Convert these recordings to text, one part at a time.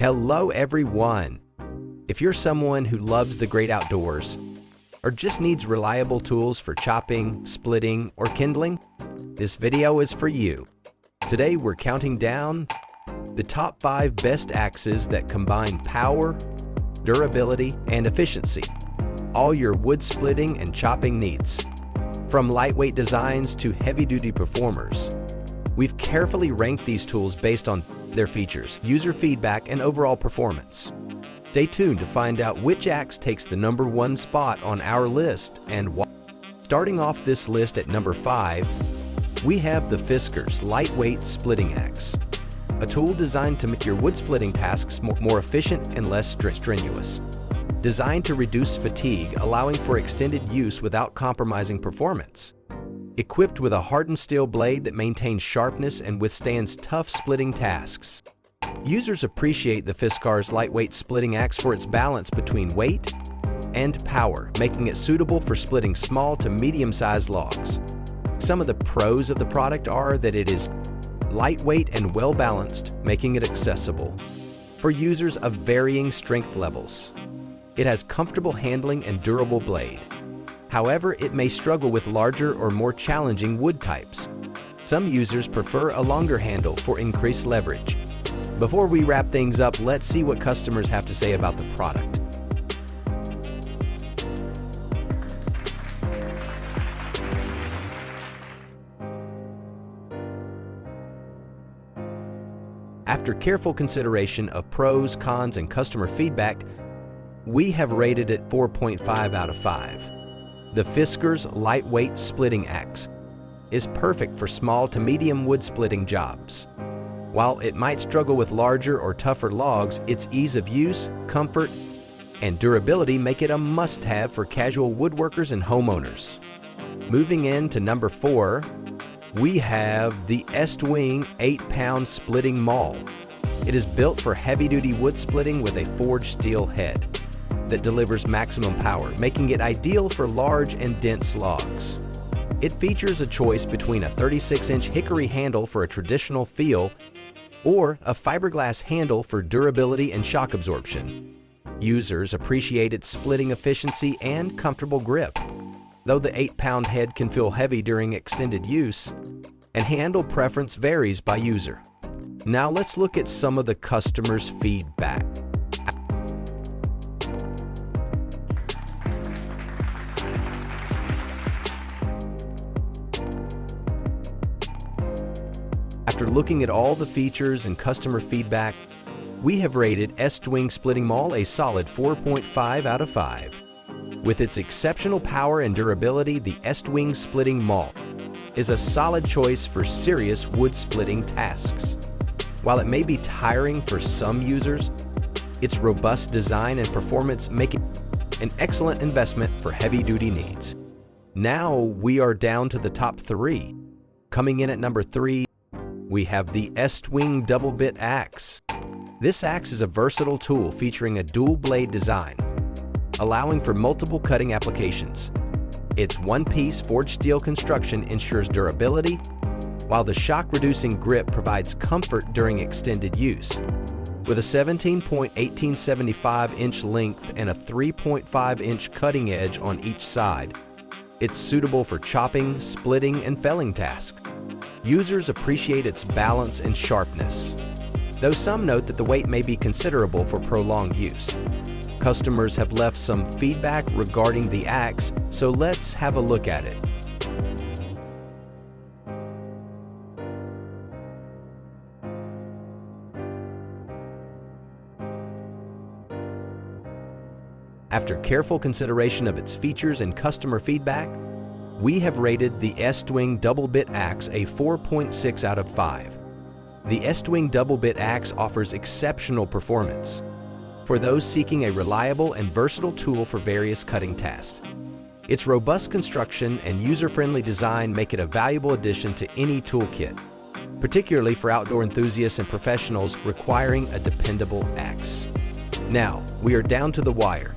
Hello everyone! If you're someone who loves the great outdoors, or just needs reliable tools for chopping, splitting, or kindling, this video is for you. Today we're counting down the top 5 best axes that combine power, durability, and efficiency. All your wood splitting and chopping needs. From lightweight designs to heavy-duty performers, we've carefully ranked these tools based on their features, user feedback, and overall performance. Stay tuned to find out which axe takes the #1 spot on our list and why. Starting off this list at number 5, we have the Fiskars Lightweight Splitting Axe, a tool designed to make your wood splitting tasks more efficient and less strenuous. Designed to reduce fatigue, allowing for extended use without compromising performance. Equipped with a hardened steel blade that maintains sharpness and withstands tough splitting tasks. Users appreciate the Fiskars Lightweight Splitting Axe for its balance between weight and power, making it suitable for splitting small to medium-sized logs. Some of the pros of the product are that it is lightweight and well-balanced, making it accessible for users of varying strength levels. It has comfortable handling and durable blade. However, it may struggle with larger or more challenging wood types. Some users prefer a longer handle for increased leverage. Before we wrap things up, let's see what customers have to say about the product. After careful consideration of pros, cons, and customer feedback, we have rated it 4.5 out of 5. The Fiskars Lightweight Splitting Axe is perfect for small to medium wood splitting jobs. While it might struggle with larger or tougher logs, its ease of use, comfort, and durability make it a must-have for casual woodworkers and homeowners. Moving in to number 4, we have the Estwing 8-pound Splitting Maul. It is built for heavy-duty wood splitting with a forged steel head that delivers maximum power, making it ideal for large and dense logs. It features a choice between a 36-inch hickory handle for a traditional feel or a fiberglass handle for durability and shock absorption. Users appreciate its splitting efficiency and comfortable grip, though the 8-pound head can feel heavy during extended use, and handle preference varies by user. Now let's look at some of the customers' feedback. After looking at all the features and customer feedback, we have rated Estwing Splitting Maul a solid 4.5 out of 5. With its exceptional power and durability, the Estwing Splitting Maul is a solid choice for serious wood splitting tasks. While it may be tiring for some users, its robust design and performance make it an excellent investment for heavy-duty needs. Now we are down to the top 3. Coming in at number 3, we have the Estwing Double Bit Axe. This axe is a versatile tool featuring a dual blade design, allowing for multiple cutting applications. Its one-piece forged steel construction ensures durability, while the shock-reducing grip provides comfort during extended use. With a 17.1875-inch length and a 3.5-inch cutting edge on each side, it's suitable for chopping, splitting, and felling tasks. Users appreciate its balance and sharpness, though some note that the weight may be considerable for prolonged use. Customers have left some feedback regarding the axe, so let's have a look at it. After careful consideration of its features and customer feedback, we have rated the Estwing Double Bit Axe a 4.6 out of 5. The Estwing Double Bit Axe offers exceptional performance for those seeking a reliable and versatile tool for various cutting tasks. Its robust construction and user-friendly design make it a valuable addition to any toolkit, particularly for outdoor enthusiasts and professionals requiring a dependable axe. Now, we are down to the wire.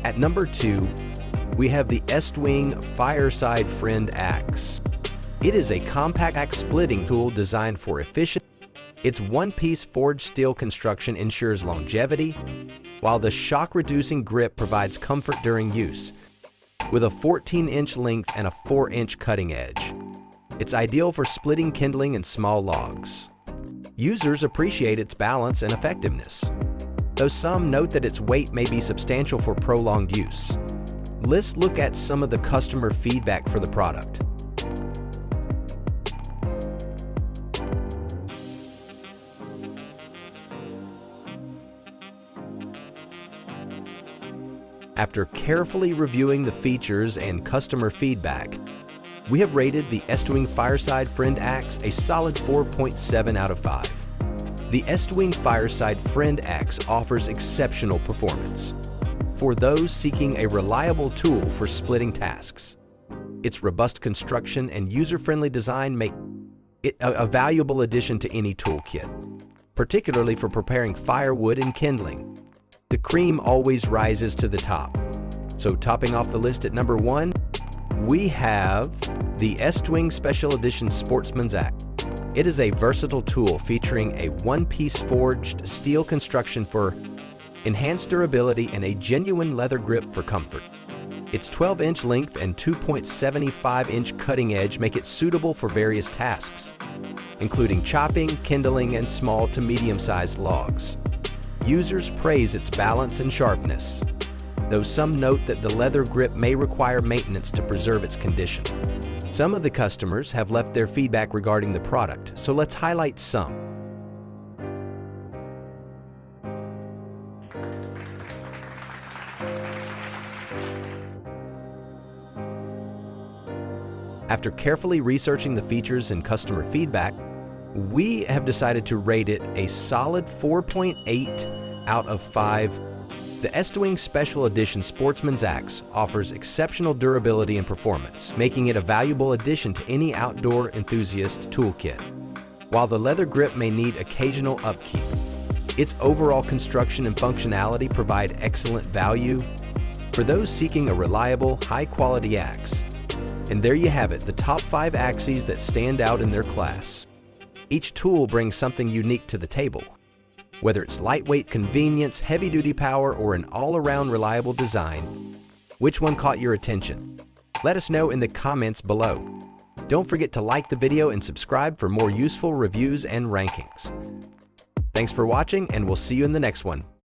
At number 2, we have the Estwing Fireside Friend Axe. It is a compact axe splitting tool designed for efficient Its one-piece forged steel construction ensures longevity, while the shock-reducing grip provides comfort during use. With a 14-inch length and a 4-inch cutting edge, it's ideal for splitting kindling and small logs. Users appreciate its balance and effectiveness, though some note that its weight may be substantial for prolonged use. Let's look at some of the customer feedback for the product. After carefully reviewing the features and customer feedback, we have rated the Estwing Fireside Friend Axe a solid 4.7 out of 5. The Estwing Fireside Friend Axe offers exceptional performance for those seeking a reliable tool for splitting tasks. Its robust construction and user-friendly design make it a valuable addition to any toolkit, particularly for preparing firewood and kindling. The cream always rises to the top. So topping off the list at number 1, we have the Estwing Special Edition Sportsman's Axe. It is a versatile tool featuring a one-piece forged steel construction for enhanced durability and a genuine leather grip for comfort. Its 12-inch length and 2.75-inch cutting edge make it suitable for various tasks, including chopping, kindling, and small to medium-sized logs. Users praise its balance and sharpness, though some note that the leather grip may require maintenance to preserve its condition. Some of the customers have left their feedback regarding the product, so let's highlight some. After carefully researching the features and customer feedback, we have decided to rate it a solid 4.8 out of 5. The Estwing Special Edition Sportsman's Axe offers exceptional durability and performance, making it a valuable addition to any outdoor enthusiast toolkit. While the leather grip may need occasional upkeep, its overall construction and functionality provide excellent value for those seeking a reliable, high-quality axe. And there you have it, the top 5 axes that stand out in their class. Each tool brings something unique to the table. Whether it's lightweight convenience, heavy-duty power, or an all-around reliable design, which one caught your attention? Let us know in the comments below. Don't forget to like the video and subscribe for more useful reviews and rankings. Thanks for watching, and we'll see you in the next one.